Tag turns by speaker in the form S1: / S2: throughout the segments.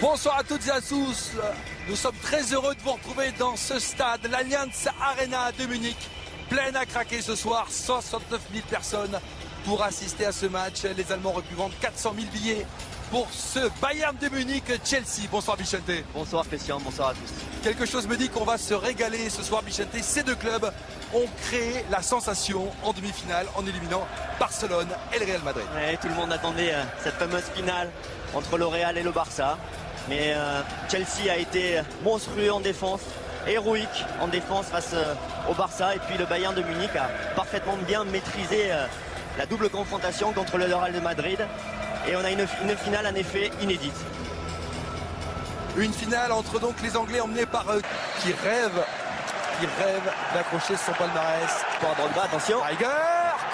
S1: Bonsoir à toutes et à tous. Nous sommes très heureux de vous retrouver dans ce stade, l'Allianz Arena de Munich. Pleine à craquer ce soir, 169 000 personnes pour assister à ce match. Les Allemands auraient pu vendre 400 000 billets pour ce Bayern de Munich-Chelsea. Bonsoir Vicente.
S2: Bonsoir Christian, bonsoir à tous.
S1: Quelque chose me dit qu'on va se régaler ce soir Vicente. Ces deux clubs ont créé la sensation en demi-finale en éliminant Barcelone et le Real Madrid.
S2: Ouais, tout le monde attendait cette fameuse finale entre le Real et le Barça. Mais Chelsea a été monstrueux en défense, héroïque en défense face au Barça. Et puis le Bayern de Munich a parfaitement bien maîtrisé la double confrontation contre le Real de Madrid. Et on a une finale en effet inédite.
S1: Une finale entre donc les Anglais emmenés par qui rêvent d'accrocher son palmarès.
S2: Pour Drogba, attention.
S1: Tiger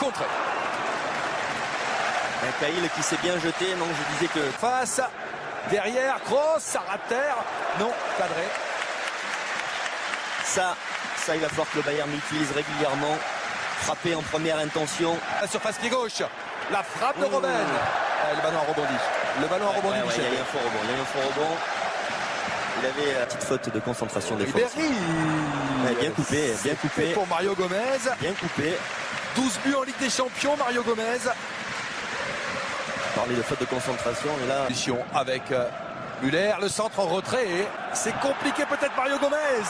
S1: contre.
S2: Un Cahill qui s'est bien jeté, donc je disais que...
S1: Face, derrière, cross, ça rate terre. Non, cadré.
S2: Ça, il va falloir que le Bayern l'utilise régulièrement. Frapper en première intention.
S1: La surface pied gauche. La frappe de Robben. Le ballon a rebondi. Le ballon a rebondi.
S2: Il y a eu un faux rebond. Il avait une petite faute de concentration défensive.
S1: Ribéry.
S2: Bien coupé.
S1: Pour Mario Gomez.
S2: Bien coupé.
S1: 12 buts en Ligue des Champions, Mario Gomez.
S2: Parler de faute de concentration, et là...
S1: Avec Müller, le centre en retrait. C'est compliqué peut-être Mario Gomez.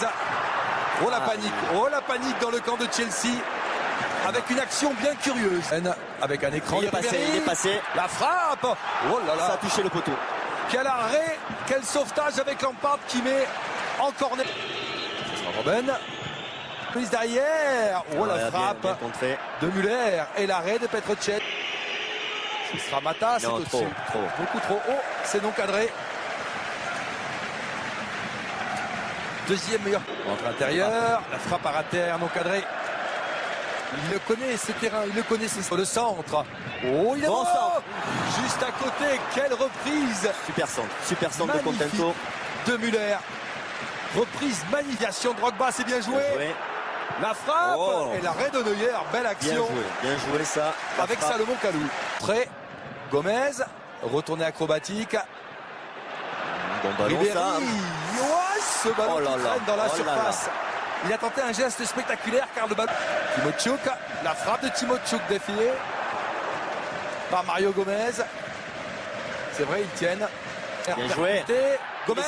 S1: Oh la panique dans le camp de Chelsea. Avec une action bien curieuse. Avec un écran.
S2: Il est passé.
S1: La frappe. Oh là là.
S2: Ça a touché le poteau.
S1: Quel arrêt, quel sauvetage avec Lampard qui met en corner. Ce sera Robben. Prise derrière. Oh la frappe
S2: bien
S1: de Müller. Et l'arrêt de Petr Cech. Ce sera Mata, c'est au-dessus. Beaucoup trop haut, c'est non cadré. Deuxième meilleur entre intérieur. La frappe à terre, non cadré. Il le connaît, ce terrain, il le connaît, c'est le centre. Oh, il est bon centre. Juste à côté, quelle reprise.
S2: Super centre de Contento.
S1: De Müller. Reprise, magnification de Drogba, c'est bien joué. La frappe et l'arrêt de Neuer, belle action.
S2: Bien joué ça.
S1: Avec Salomon Kalou. Très Gomez, retourné acrobatique.
S2: Bon ballon
S1: Ribéry.
S2: ça.
S1: Ce ballon qui traîne dans la surface. Il a tenté un geste spectaculaire car le ballon. Timochouk, la frappe de Timochouk défiée par Mario Gomez. C'est vrai, ils tiennent.
S2: Bien joué.
S1: Gomez.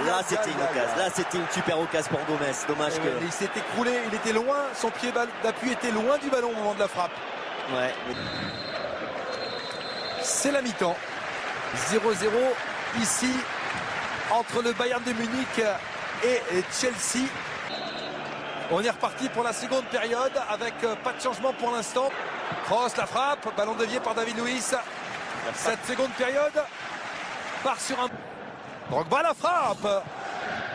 S2: Là c'était une occasion. Là c'était une super occasion pour Gomez. Dommage que.
S1: Il s'est écroulé, il était loin, son pied d'appui était loin du ballon au moment de la frappe.
S2: Ouais.
S1: C'est la mi-temps. 0-0 ici entre le Bayern de Munich et Chelsea. On est reparti pour la seconde période avec pas de changement pour l'instant. Cross, la frappe, ballon dévié par David Luiz. Cette seconde période part sur un... Drogba la frappe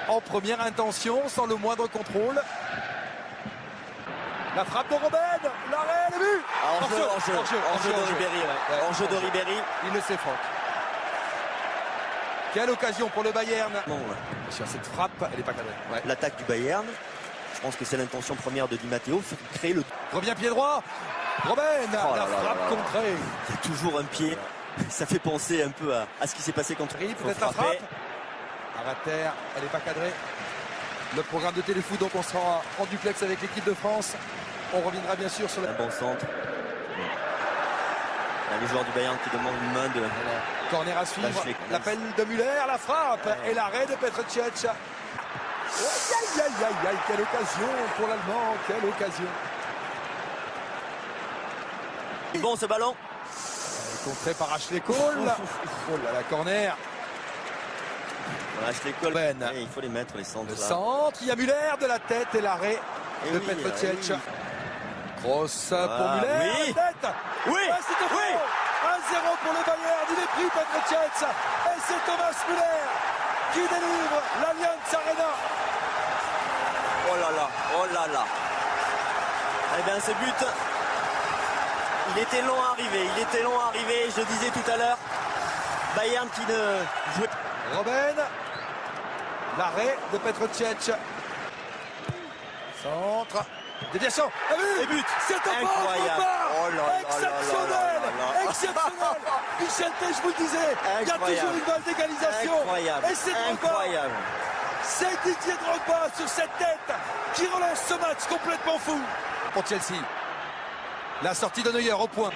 S1: en première intention sans le moindre contrôle. La frappe de Robben, l'arrêt, le but.
S2: Enjeu de Ribéry. Enjeu de Ribéry.
S1: Il le sait, Franck. Quelle occasion pour le Bayern.
S2: Bon,
S1: sur cette frappe, elle n'est pas cadrée.
S2: L'attaque du Bayern, je pense que c'est l'intention première de Di Matteo, créer le...
S1: Revient pied droit. Robben, la frappe contrée.
S2: Il y a toujours un pied. Ça fait penser un peu à ce qui s'est passé contre
S1: Ribéry. Peut-être la frappe. À terre, elle n'est pas cadrée. Le programme de Téléfoot, donc on sera en duplex avec l'équipe de France. On reviendra bien sûr sur
S2: un bon centre. Les joueurs du Bayern qui demandent une main de...
S1: Corner à suivre. L'appel de Müller, la frappe et l'arrêt de Petr Cech. Aïe, quelle occasion pour l'Allemand, quelle occasion.
S2: Bon ce ballon.
S1: Contré par Ashley Cole. Oh là la corner.
S2: Ashley Cole, il faut les mettre les centres.
S1: Le centre, il y a Müller de la tête et l'arrêt de Petr Cech. Grosse pour Müller.
S2: Oui.
S1: C'était faux. 1-0 pour le Bayern. Il est pris Petr Cech. Et c'est Thomas Müller qui délivre l'Allianz Arena.
S2: Oh là là. Eh bien ce but, il était long à arriver. Je disais tout à l'heure, Bayern qui ne jouait pas.
S1: Robben. L'arrêt de Petr Cech. Centre. Déviation.
S2: Et but.
S1: C'est un
S2: Incroyable. Oh là là
S1: exceptionnel.
S2: là là là.
S1: Exceptionnel. Michel T, je vous le disais, il y a toujours une balle d'égalisation.
S2: Incroyable.
S1: Et c'est Drogba.
S2: Incroyable.
S1: C'est Didier Drogba sur cette tête qui relance ce match complètement fou. Pour Chelsea. La sortie de Neuer au point.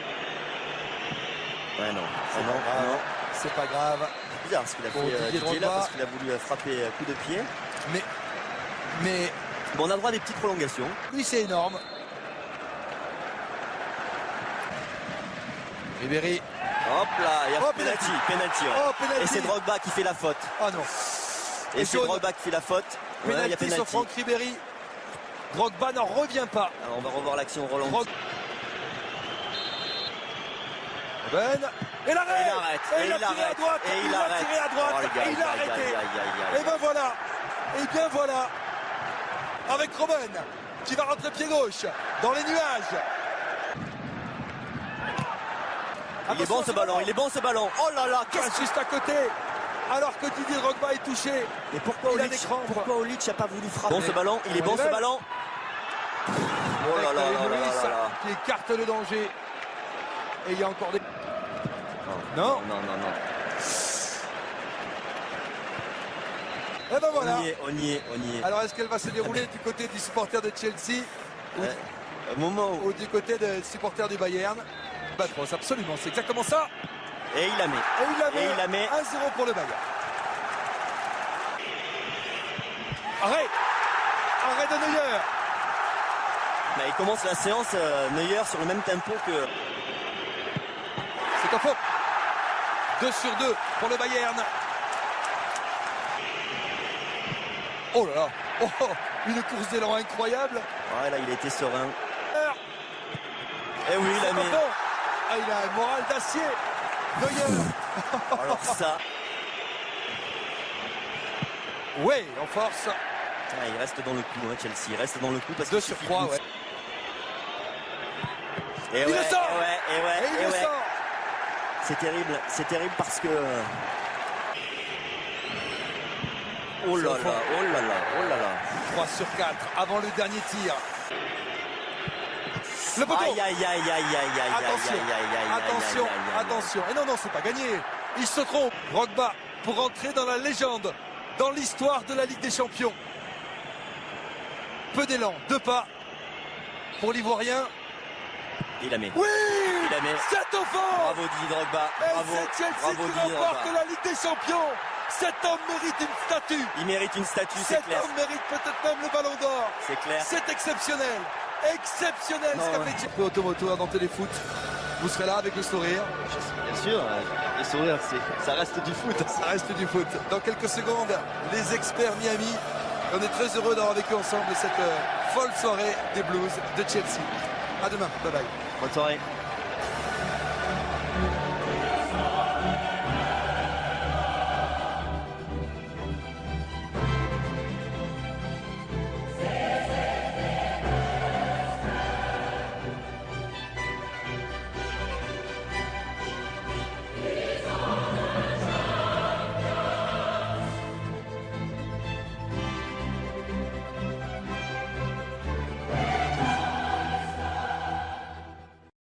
S2: Ouais, non.
S1: C'est
S2: non,
S1: pas grave.
S2: non.
S1: C'est pas grave.
S2: C'est bizarre ce qu'il a
S1: Bon,
S2: fait
S1: Didier
S2: Didier là,
S1: Drogba.
S2: parce qu'il a voulu frapper coup de pied.
S1: Mais
S2: Bon, on a droit à des petites prolongations.
S1: lui, c'est énorme. Ribéry.
S2: Hop là, il y a
S1: Oh,
S2: penalty. Penalty, ouais.
S1: Oh, penalty.
S2: Et c'est Drogba qui fait la faute.
S1: Ah non.
S2: Et c'est
S1: jaune.
S2: Drogba qui fait la faute. Ouais, il y a
S1: Penalty sur
S2: penalty.
S1: Franck Ribéry. Drogba n'en revient pas.
S2: Alors, on va revoir l'action Roland.
S1: Ben. Et l'arrêt.
S2: Il arrête.
S1: Et il a tiré à droite.
S2: Et
S1: il a tiré à droite.
S2: Oh, les gars,
S1: et il a
S2: aïe, aïe,
S1: arrêté.
S2: aïe, aïe, aïe.
S1: Et ben voilà. Et bien voilà. Avec Robben qui va rentrer pied gauche dans les nuages.
S2: Il est bon ce ballon, il est bon ce ballon. Oh là là,
S1: Passe juste à côté. Alors que Didier Drogba est touché.
S2: Et pourquoi
S1: Il a
S2: Olic
S1: des crampes.
S2: Pourquoi Olic n'a pas voulu frapper? Bon
S1: Mais-
S2: ce ballon, il est
S1: on
S2: bon
S1: est
S2: ce
S1: belle.
S2: ballon. Oh là là
S1: Avec
S2: là
S1: Luis
S2: là là là.
S1: qui écarte le danger. Et il y a encore des... Non.
S2: Non, non, non.
S1: Et ben voilà.
S2: On y est, on y est, on y est.
S1: Alors est-ce qu'elle va se dérouler du côté du supporter de Chelsea
S2: Au moment où...
S1: ou du côté des supporters du Bayern? Batros, absolument, c'est exactement ça.
S2: Et il la met.
S1: Et il
S2: la met.
S1: 1-0 pour le Bayern. Arrêt. Arrêt de Neuer.
S2: Bah, il commence la séance Neuer sur le même tempo que...
S1: C'est en faute. 2 sur 2 pour le Bayern. Oh là là. Oh, une course d'élan incroyable.
S2: Ouais, là, il a été serein. Et oui, il la
S1: C'est
S2: met.
S1: pas bon. Ah, il a un moral d'acier. Neuer.
S2: Alors ça...
S1: Ouais, en force.
S2: Ah, il reste dans le coup, hein, Chelsea. Il reste dans le coup parce
S1: 2
S2: qu'il
S1: sur
S2: suffit
S1: 3,
S2: d'une-
S1: ouais.
S2: Et
S1: Il
S2: ouais,
S1: le sort.
S2: et ouais,
S1: Et il le sort.
S2: C'est terrible parce que... Oh là là, oh là là, oh là là.
S1: 3 sur 4 avant le dernier tir. Le poteau.
S2: Aïe, aïe, aïe, aïe, aïe, aïe, aïe,
S1: Attention,
S2: aïe, aïe, aïe, aïe,
S1: attention,
S2: aïe, aïe, aïe.
S1: attention. Et non, non, c'est pas gagné. Il se trompe. Drogba pour entrer dans la légende, dans l'histoire de la Ligue des Champions. Peu d'élan, 2 pas pour l'Ivoirien.
S2: Il la met.
S1: Oui,
S2: Il la met.
S1: c'est au fond.
S2: Bravo Didier Drogba.
S1: Et
S2: Bravo.
S1: c'est Chelsea
S2: Bravo
S1: qui
S2: Didier
S1: remporte
S2: Drogba.
S1: la Ligue des Champions. Cet homme mérite une statue.
S2: Il mérite une statue, c'est
S1: Cet
S2: clair.
S1: homme mérite peut-être même le ballon d'or.
S2: C'est clair.
S1: C'est exceptionnel. Exceptionnel
S2: Non,
S1: ce qu'a
S2: ouais.
S1: fait Chelsea. Automoto dans Téléfoot. Vous serez là avec le sourire.
S2: Bien sûr, le sourire, ça reste du foot.
S1: Ça reste du foot. Dans quelques secondes, les experts Miami. On est très heureux d'avoir vécu ensemble cette folle soirée des Blues de Chelsea. À demain. Bye bye.
S2: Bonne soirée.